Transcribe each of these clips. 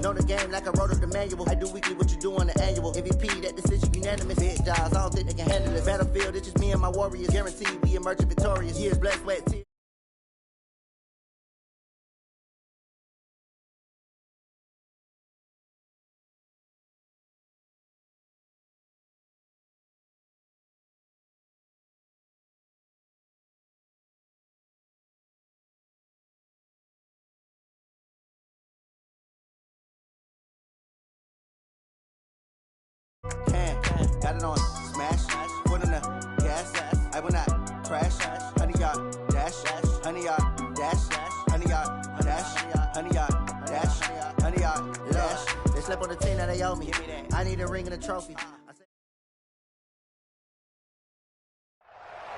Know the game like I wrote up the manual. I do weekly what you do on the annual. MVP, that decision unanimous. Big jobs, I don't think they can handle this. Battlefield, it's just me and my warriors. Guaranteed we emerge victorious. Years, blood, sweat, tears. Got it on smash, put in the gas, I will not crash, honey yard, dash, honey yard, dash, honey yard, dash, honey yard, dash, honey yard, dash. They slept on the team that they owe me. I need a ring and a trophy.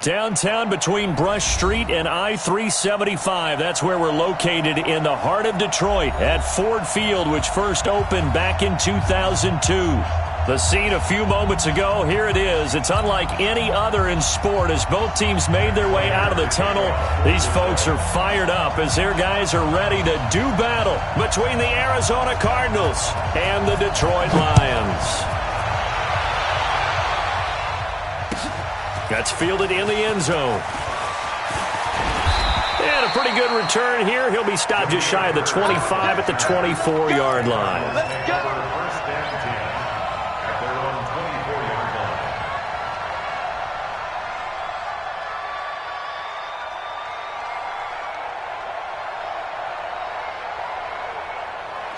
Downtown between Brush Street and I-375. That's where we're located in the heart of Detroit at Ford Field, which first opened back in 2002. The scene a few moments ago, here it is. It's unlike any other in sport as both teams made their way out of the tunnel. These folks are fired up as their guys are ready to do battle between the Arizona Cardinals and the Detroit Lions. That's fielded in the end zone. And a pretty good return here. He'll be stopped just shy of the 25 at the 24-yard line. Let's go. First down 10 at their own 24-yard line.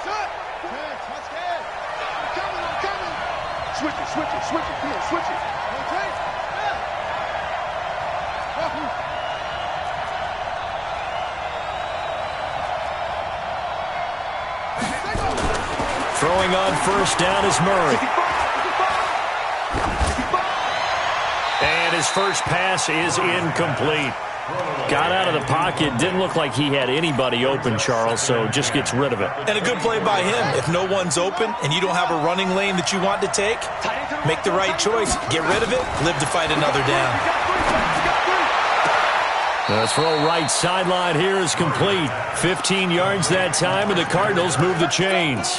Shut! Let's get it. I'm coming. Switch it. Come on, switch it. Okay? Yeah. Throwing on first down is Murray. And his first pass is incomplete. Got out of the pocket. Didn't look like he had anybody open, Charles, so just gets rid of it. And a good play by him. If no one's open and you don't have a running lane that you want to take, make the right choice. Get rid of it. Live to fight another down. The throw right sideline here is complete. 15 yards that time, and the Cardinals move the chains.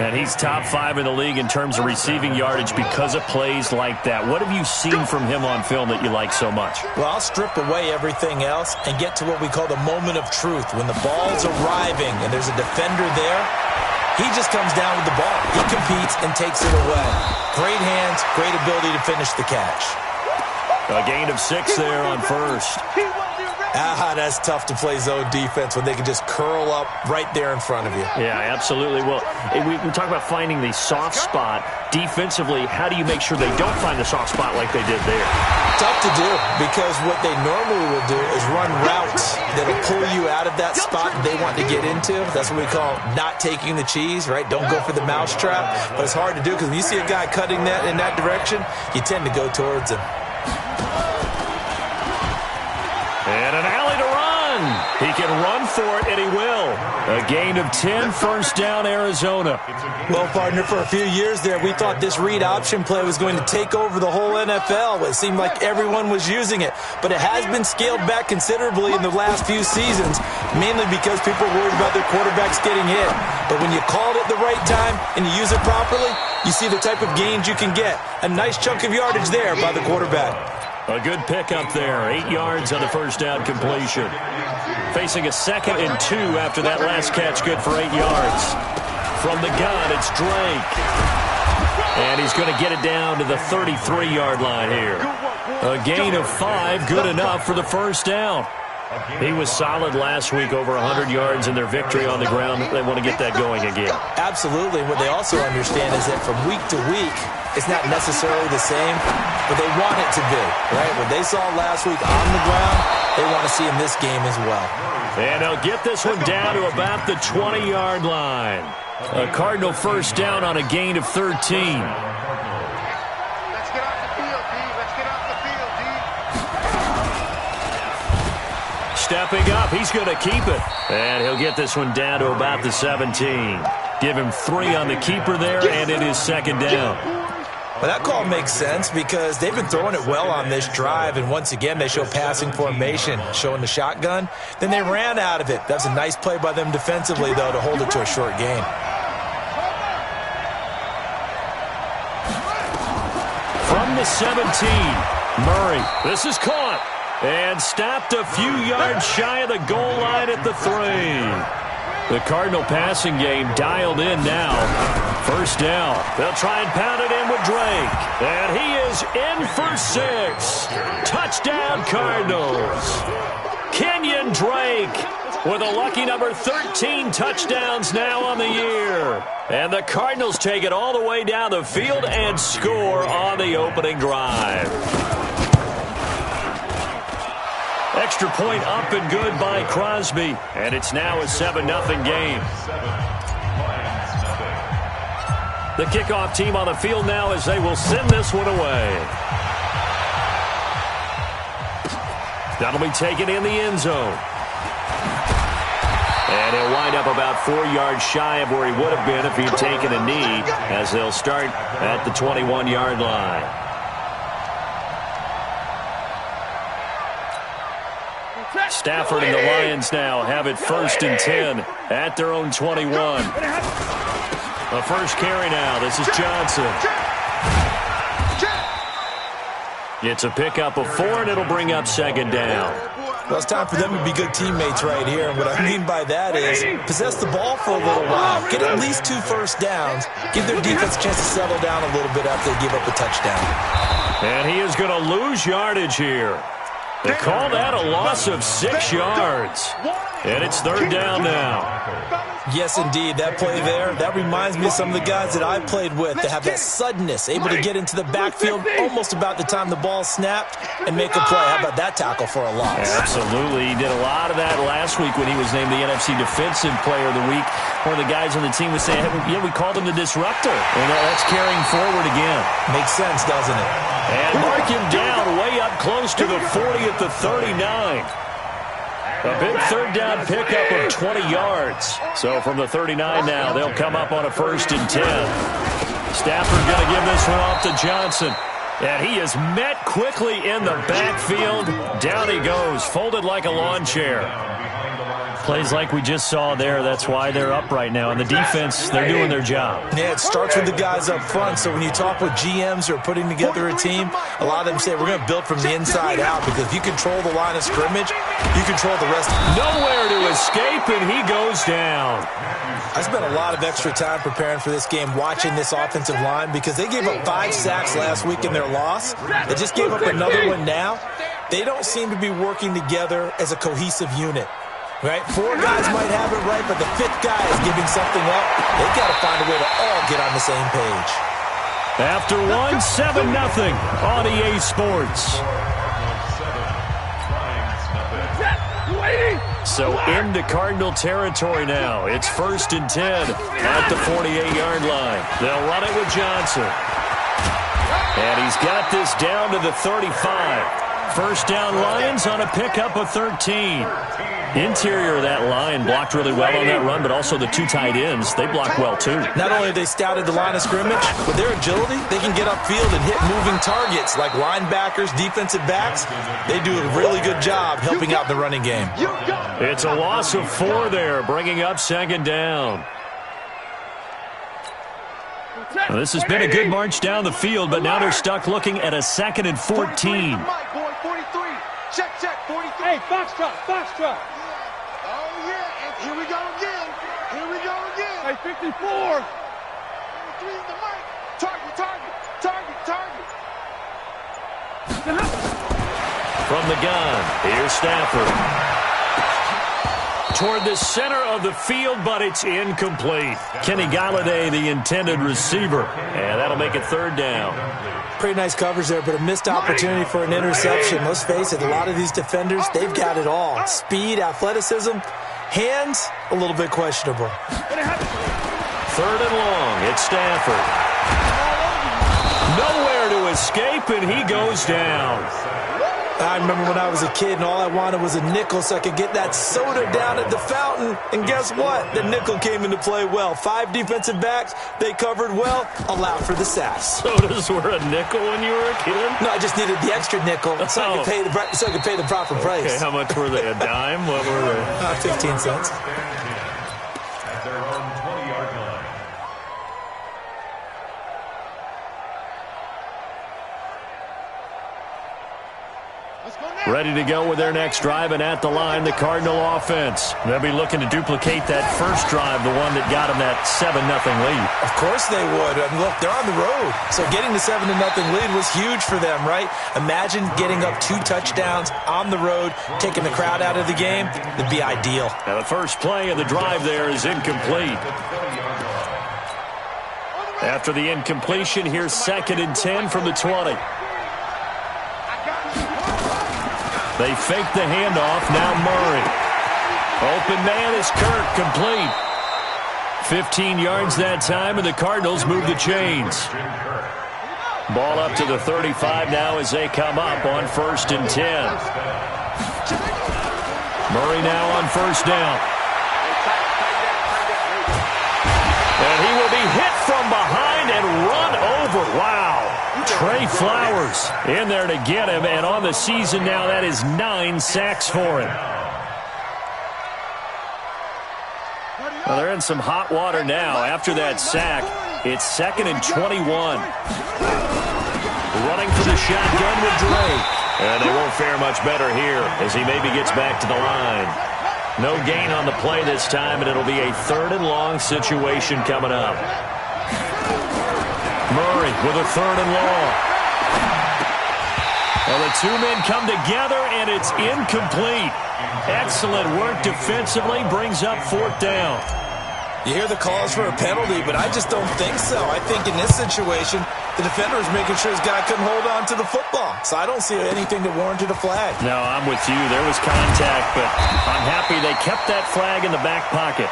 And he's top 5 in the league in terms of receiving yardage because of plays like that. What have you seen from him on film that you like so much? Well, I'll strip away everything else and get to what we call the moment of truth. When the ball's arriving and there's a defender there, he just comes down with the ball. He competes and takes it away. Great hands, great ability to finish the catch. A gain of 6 there on first. That's tough to play zone defense when they can just curl up right there in front of you. Yeah, absolutely. Well, we talk about finding the soft spot. Defensively, how do you make sure they don't find the soft spot like they did there? Tough to do because what they normally will do is run routes that'll pull you out of that spot they want to get into. That's what we call not taking the cheese, right? Don't go for the mousetrap. But it's hard to do because when you see a guy cutting that in that direction, you tend to go towards him. And an alley to run. He can run for it, and he will. A gain of 10, first down, Arizona. Well, partner, for a few years there, we thought this read option play was going to take over the whole NFL. It seemed like everyone was using it. But it has been scaled back considerably in the last few seasons, mainly because people are worried about their quarterbacks getting hit. But when you call it at the right time and you use it properly, you see the type of gains you can get. A nice chunk of yardage there by the quarterback. A good pickup there. 8 yards on the first down completion. Facing a 2nd and 2 after that last catch. Good for 8 yards. From the gun, it's Drake. And he's going to get it down to the 33-yard line here. A gain of 5, good enough for the first down. He was solid last week, over 100 yards in their victory on the ground. They want to get that going again. Absolutely. What they also understand is that from week to week, it's not necessarily the same, but they want it to be, right? What they saw last week on the ground, they want to see in this game as well. And they'll get this one down to about the 20-yard line. A Cardinal first down on a gain of 13. Let's get off the field, D. Let's get off the field, D. Stepping up, he's going to keep it. And he'll get this one down to about the 17. Give him 3 on the keeper there, and it is 2nd down. Well, that call makes sense because they've been throwing it well on this drive, and once again, they show passing formation, showing the shotgun. Then they ran out of it. That's a nice play by them defensively, though, to hold it to a short gain. From the 17, Murray. This is caught and stopped a few yards shy of the goal line at the 3. The Cardinal passing game dialed in now. First down. They'll try and pound it in with Drake. And he is in for 6. Touchdown, Cardinals. Kenyon Drake with a lucky number 13 touchdowns now on the year. And the Cardinals take it all the way down the field and score on the opening drive. Extra point up and good by Crosby. And it's now a 7-0 game. The kickoff team on the field now as they will send this one away. That'll be taken in the end zone. And he'll wind up about 4 yards shy of where he would have been if he'd taken a knee, as they'll start at the 21-yard line. Stafford and the Lions now have it 1st and 10 at their own 21. The first carry now. This is Johnson. It's a pickup of 4, and it'll bring up 2nd down. Well, it's time for them to be good teammates right here. And what I mean by that is possess the ball for a little while. Get at least 2 first downs. Give their defense a chance to settle down a little bit after they give up a touchdown. And he is going to lose yardage here. They call that a loss of 6 yards. And it's 3rd down now. Yes, indeed. That play there, that reminds me of some of the guys that I played with that have that suddenness, able to get into the backfield almost about the time the ball snapped and make a play. How about that tackle for a loss? Absolutely. He did a lot of that last week when he was named the NFC Defensive Player of the Week. One of the guys on the team was saying, yeah, we called him the disruptor. And that's carrying forward again. Makes sense, doesn't it? And mark him down way up close to the 40 at the 39. A big 3rd down pickup of 20 yards. So from the 39 now, they'll come up on a 1st and 10. Stafford going to give this one off to Johnson. And he is met quickly in the backfield. Down he goes, folded like a lawn chair. Plays like we just saw there. That's why they're up right now. And the defense, they're doing their job. Yeah, it starts with the guys up front. So when you talk with GMs who are putting together a team, a lot of them say we're going to build from the inside out, because if you control the line of scrimmage, you control the rest. Nowhere to escape, and he goes down. I spent a lot of extra time preparing for this game, watching this offensive line, because they gave up 5 sacks last week in their loss. They just gave up another one now. They don't seem to be working together as a cohesive unit. Right? 4 guys might have it right, but the 5th guy is giving something up. They've got to find a way to all get on the same page. After 1, 7-0 on EA Sports. So into Cardinal territory now. It's 1st and 10 at the 48-yard line. They'll run it with Johnson. And he's got this down to the 35. First down Lions on a pickup of 13. Interior of that line blocked really well on that run, but also the 2 tight ends, they blocked well too. Not only have they scouted the line of scrimmage, with their agility, they can get upfield and hit moving targets like linebackers, defensive backs. They do a really good job helping out the running game. It's a loss of 4 there, bringing up 2nd down. Well, this has been a good march down the field, but now they're stuck looking at a 2nd and 14. Check, 43. Hey, Foxtrot. Oh, yeah, and here we go again. Hey, 54. 3 in the mic. Target. From the gun, here's Stafford. Toward the center of the field, but it's incomplete. Kenny Galladay, the intended receiver. And that'll make it 3rd down. Pretty nice coverage there, but a missed opportunity for an interception. Let's face it, a lot of these defenders, they've got it all. Speed, athleticism, hands, a little bit questionable. 3rd and long, it's Stafford. Nowhere to escape, and he goes down. I remember when I was a kid and all I wanted was a nickel so I could get that soda down at the fountain. And guess what? The nickel came into play well. 5 defensive backs, they covered well, allowed for the sacks. Sodas were a nickel when you were a kid? No, I just needed the extra nickel so I could pay the proper price. Okay, how much were they? A dime? What were they? 15 cents. At their own 20-yard line. Ready to go with their next drive, and at the line, the Cardinal offense. They'll be looking to duplicate that first drive, the one that got them that 7-0 lead. Of course they would. I mean, look, they're on the road. So getting the 7-0 lead was huge for them, right? Imagine getting up 2 touchdowns on the road, taking the crowd out of the game. It'd be ideal. Now the first play of the drive there is incomplete. After the incompletion, here's 2nd and 10 from the 20. They fake the handoff. Now Murray. Open man is Kirk, complete. 15 yards that time, and the Cardinals move the chains. Ball up to the 35 now as they come up on 1st and 10. Murray now on 1st down. And he will be hit from behind and run over. Wow. Trey Flowers in there to get him, and on the season now, that is 9 sacks for him. Well, they're in some hot water now. After that sack, it's 2nd and 21. Running for the shotgun with Drake. And they won't fare much better here as he maybe gets back to the line. No gain on the play this time, and it'll be a 3rd and long situation coming up. Murray with a 3rd and long. Well, the 2 men come together, and it's incomplete. Excellent work defensively, brings up 4th down. You hear the calls for a penalty, but I just don't think so. I think in this situation, the defender is making sure his guy couldn't hold on to the football. So I don't see anything that warranted a flag. No, I'm with you. There was contact, but I'm happy they kept that flag in the back pocket.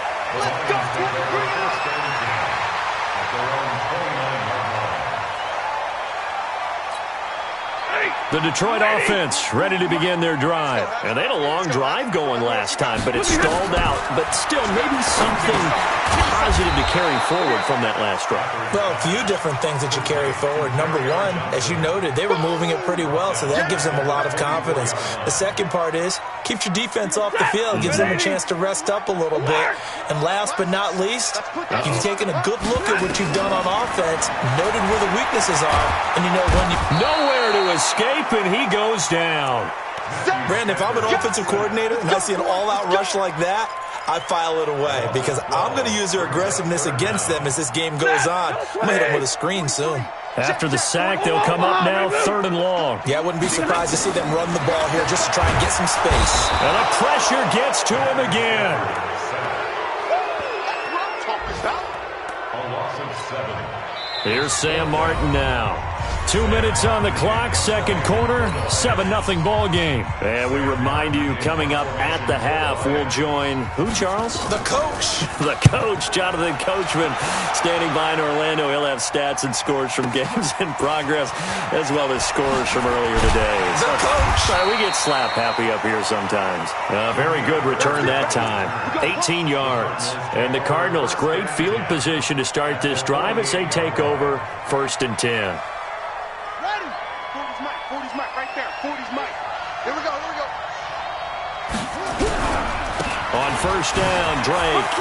The Detroit offense ready to begin their drive. And they had a long drive going last time, but it stalled out. But still, maybe something positive to carry forward from that last drive. Well, a few different things that you carry forward. Number one, as you noted, they were moving it pretty well, so that gives them a lot of confidence. The second part is, keeps your defense off the field, gives them a chance to rest up a little bit. And last but not least, you've taken a good look at what you've done on offense, noted where the weaknesses are, and you know when you... Nowhere to escape, and he goes down. Brandon, if I'm an offensive coordinator and I see an all-out rush like that, I file it away because I'm going to use their aggressiveness against them as this game goes on. I'm going to hit them with a screen soon. After the sack, they'll come up now 3rd and long. Yeah, I wouldn't be surprised to see them run the ball here just to try and get some space. And the pressure gets to him again. A loss of 7. Here's Sam Martin now. 2 minutes on the clock, 2nd quarter, 7-0 ball game. And we remind you, coming up at the half, we'll join who, Charles? The coach. The coach, Jonathan Coachman, standing by in Orlando. He'll have stats and scores from games in progress, as well as scores from earlier today. The coach. We get slap happy up here sometimes. Very good return that time. 18 yards. And the Cardinals, great field position to start this drive as they take over 1st and 10. On 1st down, Drake.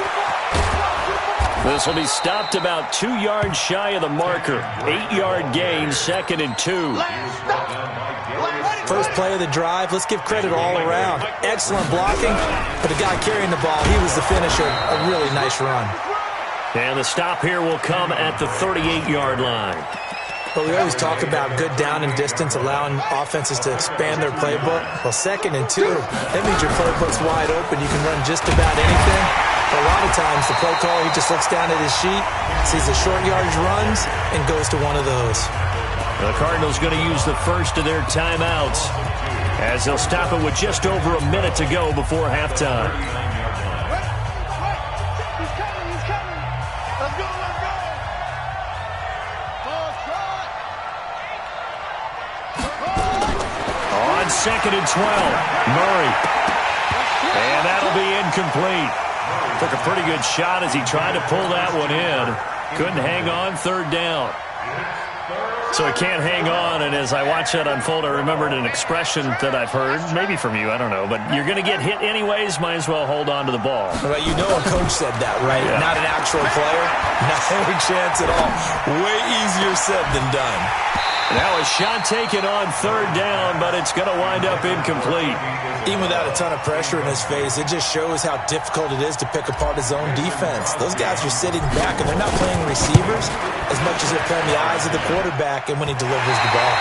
This will be stopped about 2 yards shy of the marker. 8-yard gain, 2nd and 2. First play of the drive. Let's give credit all around. Excellent blocking, but the guy carrying the ball, he was the finisher. A really nice run. And the stop here will come at the 38-yard line. But we always talk about good down and distance, allowing offenses to expand their playbook. Well, 2nd and 2, that means your playbook's wide open. You can run just about anything. But a lot of times, the play caller, he just looks down at his sheet, sees the short yardage runs, and goes to one of those. The Cardinals going to use the first of their timeouts as they'll stop it with just over a minute to go before halftime. On 2nd and 12, Murray. And that'll be incomplete. Took a pretty good shot as he tried to pull that one in. Couldn't hang on, 3rd down. So he can't hang on, and as I watch that unfold, I remembered an expression that I've heard, maybe from you, I don't know, but you're going to get hit anyways, might as well hold on to the ball. Well, you know a coach said that, right? Yeah. Not an actual player. Not any chance at all. Way easier said than done. Now a shot taken on third down, but it's going to wind up incomplete. Even without a ton of pressure in his face, it just shows how difficult it is to pick apart his own defense. Those guys are sitting back, and they're not playing receivers as much as they're playing the eyes of the quarterback and when he delivers the ball.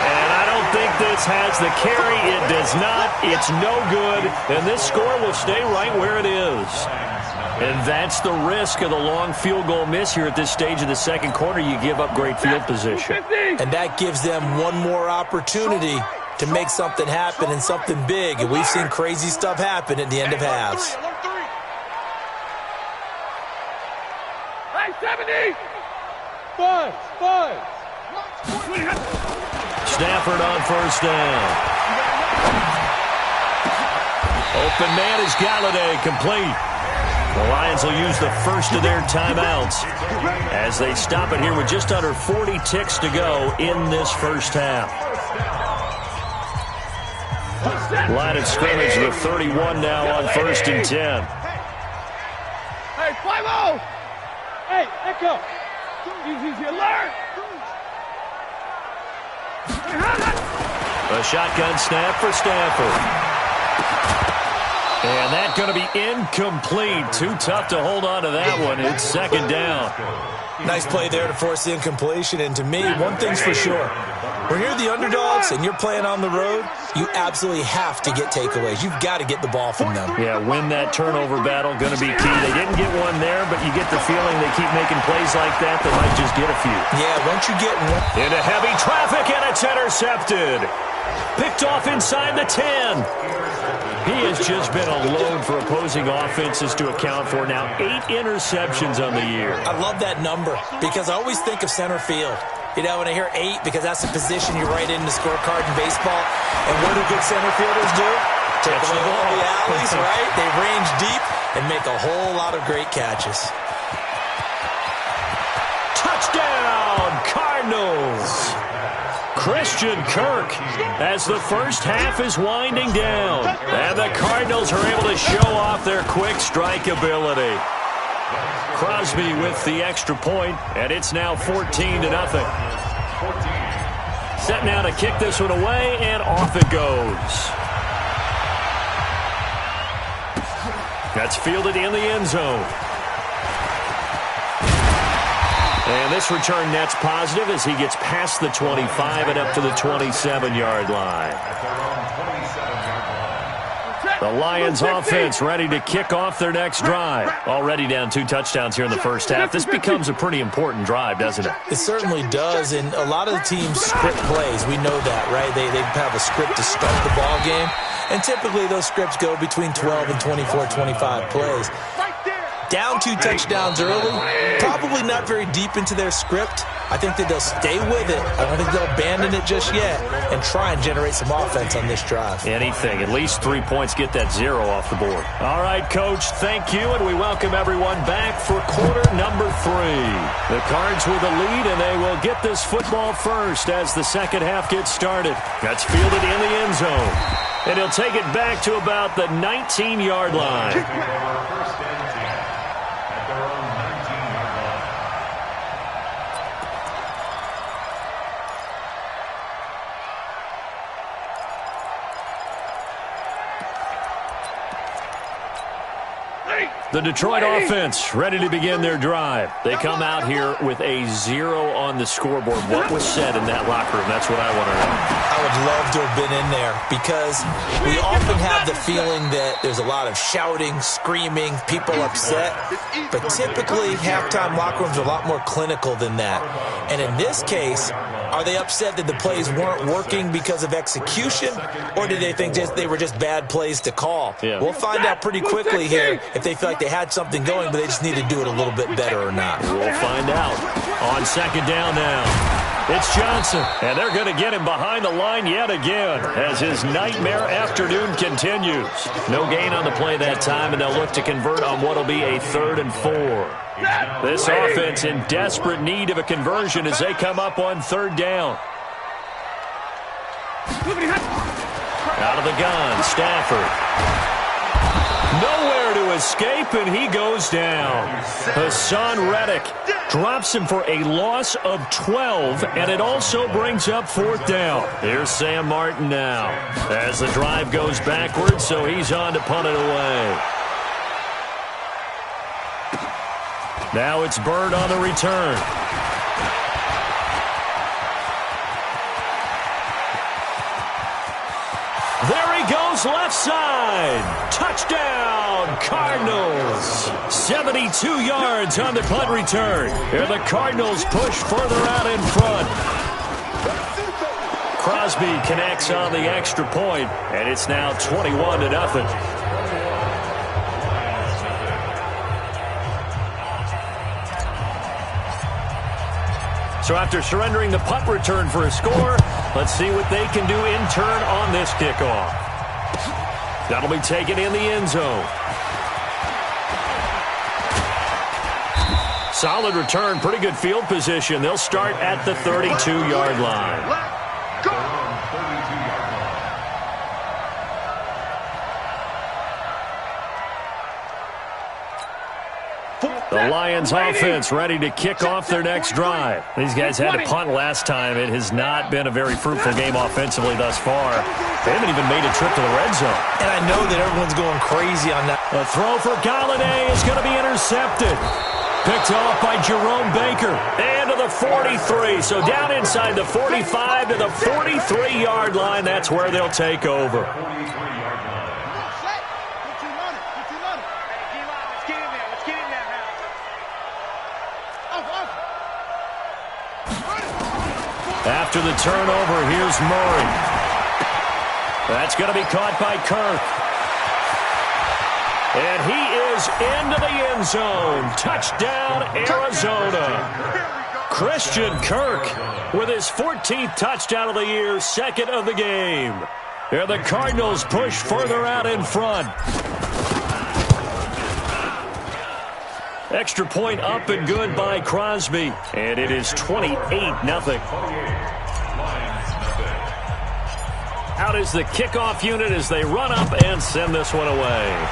And I don't think this has the carry. It does not. It's no good. And this score will stay right where it is. And that's the risk of the long field goal miss here at this stage of the second quarter. You give up great field position. And that gives them one more opportunity to make something happen and something big. And we've seen crazy stuff happen at the end of halves. Hey, 70! Five. Stafford on first down. Open man is Galladay, complete. The Lions will use the first of their timeouts as they stop it here with just under 40 ticks to go in this first half. Line of scrimmage, the 31 now on first and 10. Hey, 5-0! Hey, Echo! Easy, alert! A shotgun snap for Stafford. And that's going to be incomplete. Too tough to hold on to that one. It's second down. Nice play there to force the incompletion. And to me, one thing's for sure. When you're the underdogs and you're playing on the road, you absolutely have to get takeaways. You've got to get the ball from them. Yeah, win that turnover battle, going to be key. They didn't get one there, but you get the feeling they keep making plays like that, they might just get a few. Yeah, once you get one. Into heavy traffic, and it's intercepted. Picked off inside the 10. He has just been a load for opposing offenses to account for. Now 8 interceptions on the year. I love that number because I always think of center field. You know, when I hear 8, because that's the position you write in the scorecard in baseball. And what do good center fielders do? Take away all the alleys, right? They range deep and make a whole lot of great catches. Touchdown, Cardinals! Christian Kirk as the first half is winding down. And the Cardinals are able to show off their quick strike ability. Crosby with the extra point, and it's now 14-0. Set now to kick this one away, and off it goes. That's fielded in the end zone. And this return net's positive as he gets past the 25 and up to the 27-yard line. The Lions offense ready to kick off their next drive. Already down 2 touchdowns here in the first half. This becomes a pretty important drive, doesn't it? It certainly does, and a lot of the teams script plays. We know that, right? They have a script to start the ball game, and typically those scripts go between 12 and 24, 25 plays. Down 2 touchdowns early, probably not very deep into their script. I think that they'll stay with it. I don't think they'll abandon it just yet and try and generate some offense on this drive. Anything. At least 3 points, get that 0 off the board. All right, Coach, thank you, and we welcome everyone back for quarter number 3. The Cards with the lead, and they will get this football first as the second half gets started. That's fielded in the end zone. And he'll take it back to about the 19-yard line. The Detroit offense ready to begin their drive. They come out here with a 0 on the scoreboard. What was said in that locker room? That's what I want to know. I would love to have been in there because we often have the feeling that there's a lot of shouting, screaming, people upset. But typically, halftime locker rooms are a lot more clinical than that. And in this case, are they upset that the plays weren't working because of execution, or did they think they were just bad plays to call? Yeah. We'll find out pretty quickly here if they feel like they had something going, but they just need to do it a little bit better or not. We'll find out. On second down now, it's Johnson, and they're going to get him behind the line yet again as his nightmare afternoon continues. No gain on the play that time, and they'll look to convert on what will be a 3rd and 4. This offense in desperate need of a conversion as they come up on 3rd down. Out of the gun, Stafford. Nowhere to escape, and he goes down. Hassan Reddick drops him for a loss of 12, and it also brings up 4th down. Here's Sam Martin now as the drive goes backwards, so he's on to punt it away. Now it's Bird on the return. There he goes, left side. Touchdown, Cardinals. 72 yards on the punt return. Here the Cardinals push further out in front. Crosby connects on the extra point, and it's now 21-0. So after surrendering the punt return for a score, let's see what they can do in turn on this kickoff. That'll be taken in the end zone. Solid return, pretty good field position. They'll start at the 32-yard line. The Lions offense ready to kick off their next drive. These guys had to punt last time. It has not been a very fruitful game offensively thus far. They haven't even made a trip to the red zone. And I know that everyone's going crazy on that. The throw for Galladay is going to be intercepted. Picked off by Jerome Baker. And to the 43. So down inside the 45 to the 43-yard line. That's where they'll take over. After the turnover, here's Murray. That's going to be caught by Kirk. And he is into the end zone. Touchdown, Arizona. Christian Kirk with his 14th touchdown of the year, 2nd of the game. Here the Cardinals push further out in front. Extra point up and good by Crosby. And it is 28-0. Out is the kickoff unit as they run up and send this one away.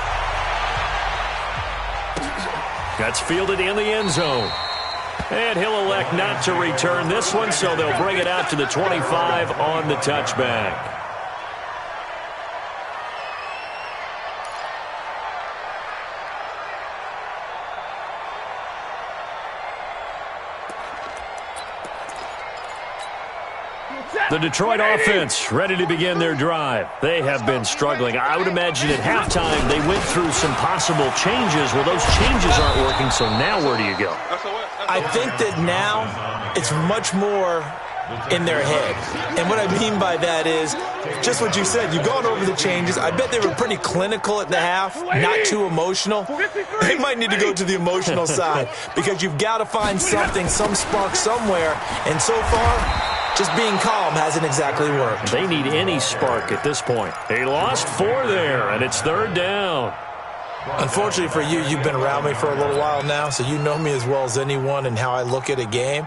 That's fielded in the end zone. And he'll elect not to return this one, so they'll bring it out to the 25 on the touchback. The Detroit offense ready to begin their drive. They have been struggling. I would imagine at halftime they went through some possible changes. Well, those changes aren't working, so now where do you go? I think that now it's much more in their head. And what I mean by that is just what you said. You've gone over the changes. I bet they were pretty clinical at the half, not too emotional. They might need to go to the emotional side because you've got to find something, some spark somewhere. And so far, just being calm hasn't exactly worked. They need any spark at this point. They lost 4 there, and it's 3rd down. Unfortunately for you, you've been around me for a little while now, so you know me as well as anyone and how I look at a game.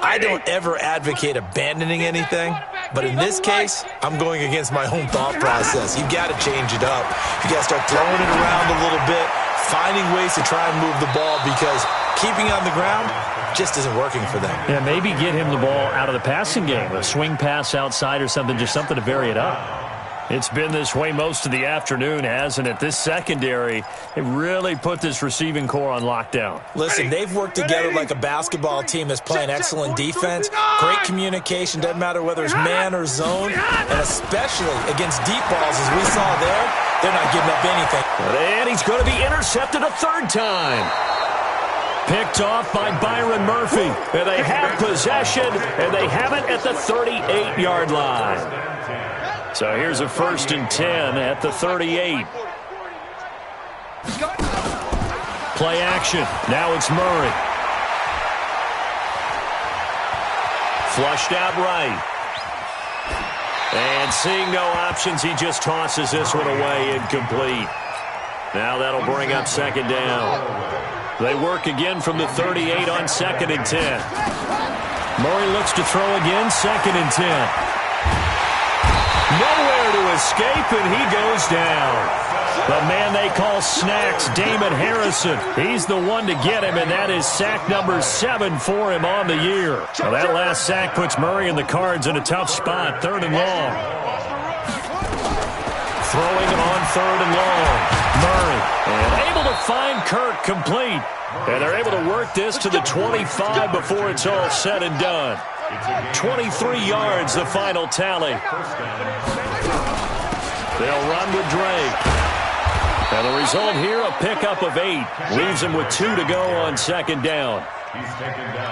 I don't ever advocate abandoning anything, but in this case, I'm going against my own thought process. You got to change it up. You got to start throwing it around a little bit, finding ways to try and move the ball because keeping on the ground just isn't working for them. Yeah, maybe get him the ball out of the passing game, a swing pass outside or something, just something to vary it up. It's been this way most of the afternoon, hasn't it? This secondary, it really put this receiving core on lockdown. Listen, they've worked together like a basketball team that's playing excellent defense, great communication, doesn't matter whether it's man or zone, and especially against deep balls, as we saw there, they're not giving up anything. And he's going to be intercepted a 3rd time. Picked off by Byron Murphy. And they have possession, and they have it at the 38-yard line. So here's a 1st and 10 at the 38. Play action. Now it's Murray. Flushed out right. And seeing no options, he just tosses this one away incomplete. Now that'll bring up 2nd down. They work again from the 38 on 2nd and 10. Murray looks to throw again, 2nd and 10. Nowhere to escape, and he goes down. The man they call Snacks, Damon Harrison. He's the one to get him, and that is sack number 7 for him on the year. Well, that last sack puts Murray and the Cards in a tough spot, 3rd and long. Throwing it on 3rd and long. Murray, and able to find Kirk complete. And they're able to work this to the 25 before it's all said and done. 23 yards, the final tally. They'll run with Drake. And the result here, a pickup of 8. Leaves him with 2 to go on 2nd down.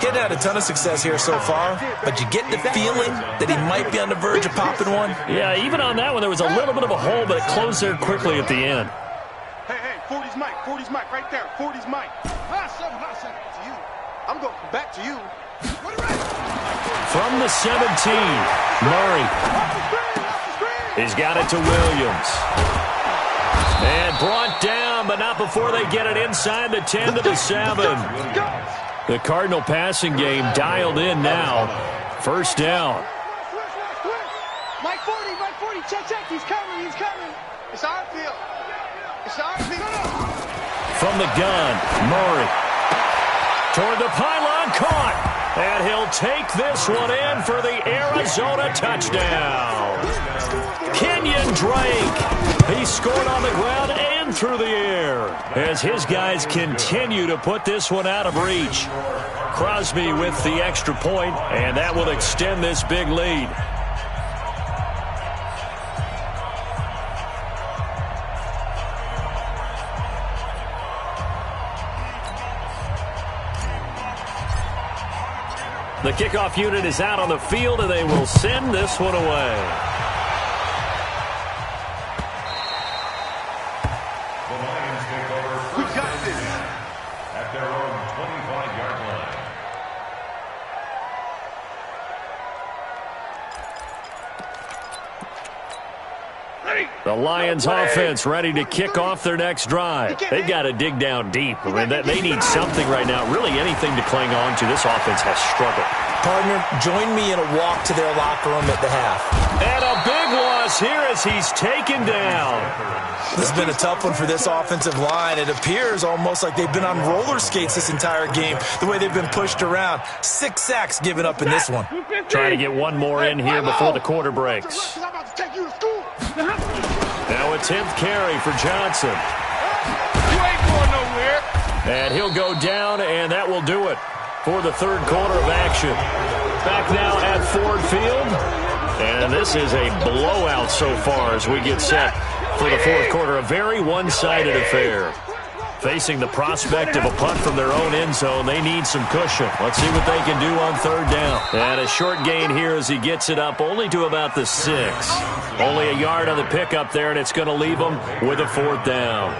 Getting had a ton of success here so far, but you get the feeling that he might be on the verge of popping one. Yeah, even on that one, there was a little bit of a hole, but it closed there quickly at the end. Hey, 40's Mike, right there. 40's Mike. Last 7 to you. I'm going back to you. From the 17, Murray. He's got it to Williams. And brought down, but not before they get it inside the 10 to the 7. The Cardinal passing game dialed in now. 1st down. Mike 40, check, he's coming. It's our field. From the gun, Murray. Toward the pylon, caught. And he'll take this one in for the Arizona touchdown. Kenyon Drake. He scored on the ground and through the air as his guys continue to put this one out of reach. Crosby with the extra point, and that will extend this big lead. The kickoff unit is out on the field, and they will send this one away. The Lions take over. We got this. At their own 25-yard line. The Lions offense ready to kick off their next drive. They've got to dig down deep. I mean, they need something right now, really anything to cling on to. This offense has struggled. Partner, join me in a walk to their locker room at the half. And a big loss here as he's taken down. This has been a tough one for this offensive line. It appears almost like they've been on roller skates this entire game, the way they've been pushed around. 6 sacks given up in this one. Trying to get one more in here before the quarter breaks. Now a 10th carry for Johnson. You ain't going nowhere. And he'll go down, and that will do it for the 3rd quarter of action. Back now at Ford Field. And this is a blowout so far as we get set for the 4th quarter. A very one-sided affair. Facing the prospect of a punt from their own end zone, they need some cushion. Let's see what they can do on 3rd down. And a short gain here as he gets it up only to about the 6. Only a yard on the pickup there, and it's going to leave them with a 4th down.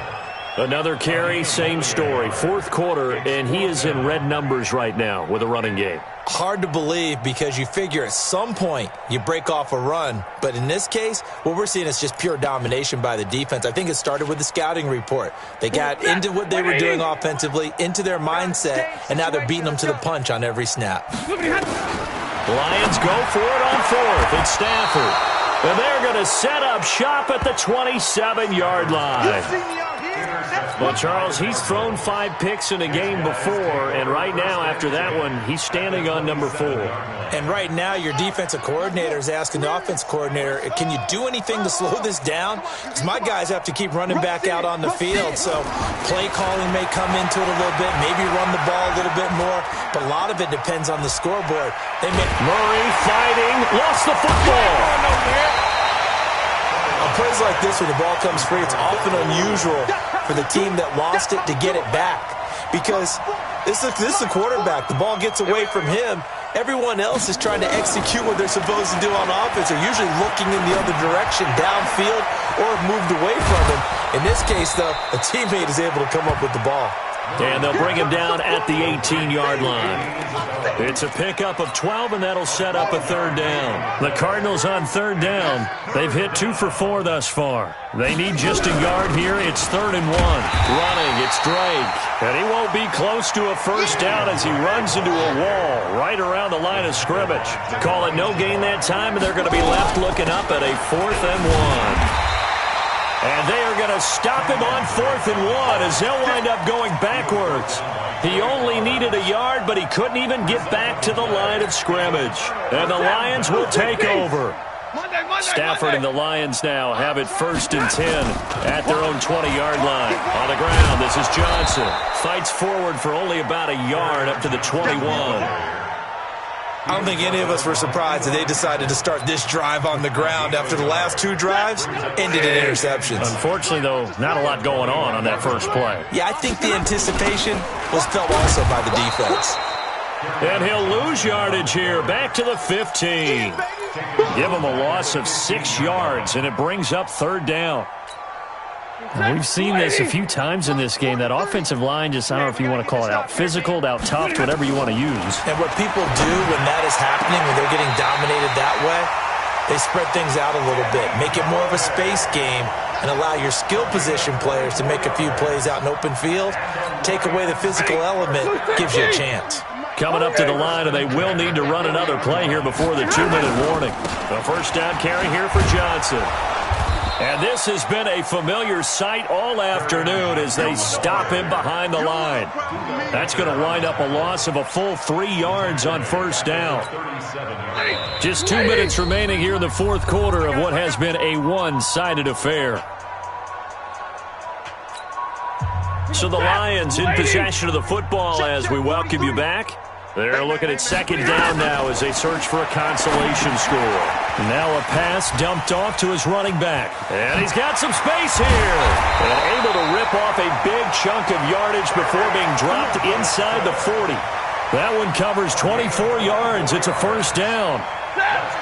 Another carry, same story. 4th quarter, and he is in red numbers right now with a running game. Hard to believe because you figure at some point you break off a run. But in this case, what we're seeing is just pure domination by the defense. I think it started with the scouting report. They got into what they were doing offensively, into their mindset, and now they're beating them to the punch on every snap. Lions go for it on 4th. It's Stafford. And they're going to set up shop at the 27-yard line. Well, Charles, he's thrown 5 picks in a game before, and right now, after that one, he's standing on number 4. And right now, your defensive coordinator is asking the offense coordinator, can you do anything to slow this down? Because my guys have to keep running back out on the field, so play calling may come into it a little bit, maybe run the ball a little bit more, but a lot of it depends on the scoreboard. Murray fighting, lost the football. On plays like this, when the ball comes free, it's often unusual for the team that lost it to get it back. Because this is the quarterback. The ball gets away from him. Everyone else is trying to execute what they're supposed to do on offense. They're usually looking in the other direction, downfield, or have moved away from him. In this case, though, a teammate is able to come up with the ball. And they'll bring him down at the 18-yard line. It's a pickup of 12, and that'll set up a 3rd down. The Cardinals on 3rd down. They've hit 2 for 4 thus far. They need just a yard here. It's 3rd and 1. Running, it's Drake. And he won't be close to a 1st down as he runs into a wall right around the line of scrimmage. Call it no gain that time, and they're going to be left looking up at a 4th and 1. And they are going to stop him on 4th and 1 as they'll wind up going backwards. He only needed a yard, but he couldn't even get back to the line of scrimmage. And the Lions will take over. Stafford and the Lions now have it 1st and 10 at their own 20-yard line. On the ground, this is Johnson. Fights forward for only about a yard up to the 21. I don't think any of us were surprised that they decided to start this drive on the ground after the last 2 drives ended in interceptions. Unfortunately, though, not a lot going on that first play. Yeah, I think the anticipation was felt also by the defense. And he'll lose yardage here, back to the 15. Give him a loss of 6 yards, and it brings up 3rd down. And we've seen this a few times in this game. That offensive line just, I don't know if you want to call it out physical, out tough, whatever you want to use. And what people do when that is happening, when they're getting dominated that way, they spread things out a little bit, make it more of a space game, and allow your skill position players to make a few plays out in open field. Take away the physical element, gives you a chance. Coming up to the line, and they will need to run another play here before the 2-minute warning. The first down carry here for Johnson. And this has been a familiar sight all afternoon as they stop him behind the line. That's going to wind up a loss of a full 3 yards on 1st down. Just 2 minutes remaining here in the 4th quarter of what has been a one-sided affair. So the Lions in possession of the football as we welcome you back. They're looking at 2nd down now as they search for a consolation score. Now a pass dumped off to his running back. And he's got some space here. And able to rip off a big chunk of yardage before being dropped inside the 40. That one covers 24 yards. It's a 1st down.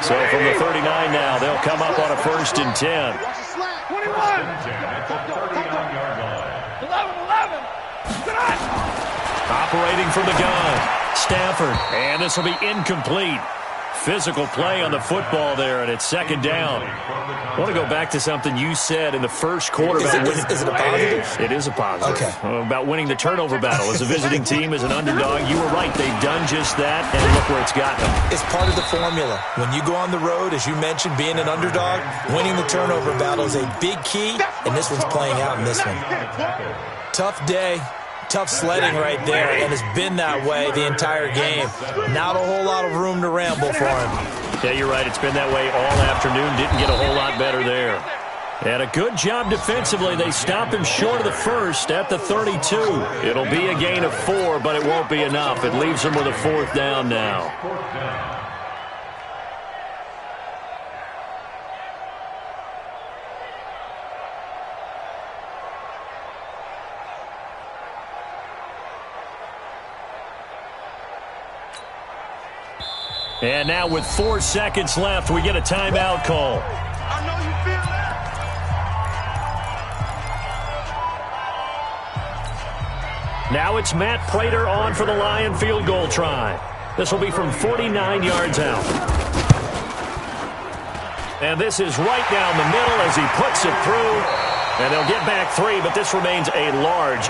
So from the 39 now, they'll come up on a 1st and 10. 11. Operating from the gun. Stafford, and this will be incomplete. Physical play on the football there, and it's 2nd down. I want to go back to something you said in the first quarter. Is it a positive? It is a positive. Okay. About winning the turnover battle. As a visiting team, as an underdog, you were right. They've done just that, and look where it's gotten them. It's part of the formula. When you go on the road, as you mentioned, being an underdog, winning the turnover battle is a big key, and this one's playing out in this one. Tough day. Tough sledding right there, and it's been that way the entire game. Not a whole lot of room to ramble for him. Yeah, you're right. It's been that way all afternoon. Didn't get a whole lot better there. And a good job defensively. They stop him short of the 1st at the 32. It'll be a gain of 4, but it won't be enough. It leaves them with a 4th down now. And now with 4 seconds left, we get a timeout call. I know you feel that. Now it's Matt Prater on for the Lion field goal try. This will be from 49 yards out. And this is right down the middle as he puts it through. And they'll get back 3, but this remains a large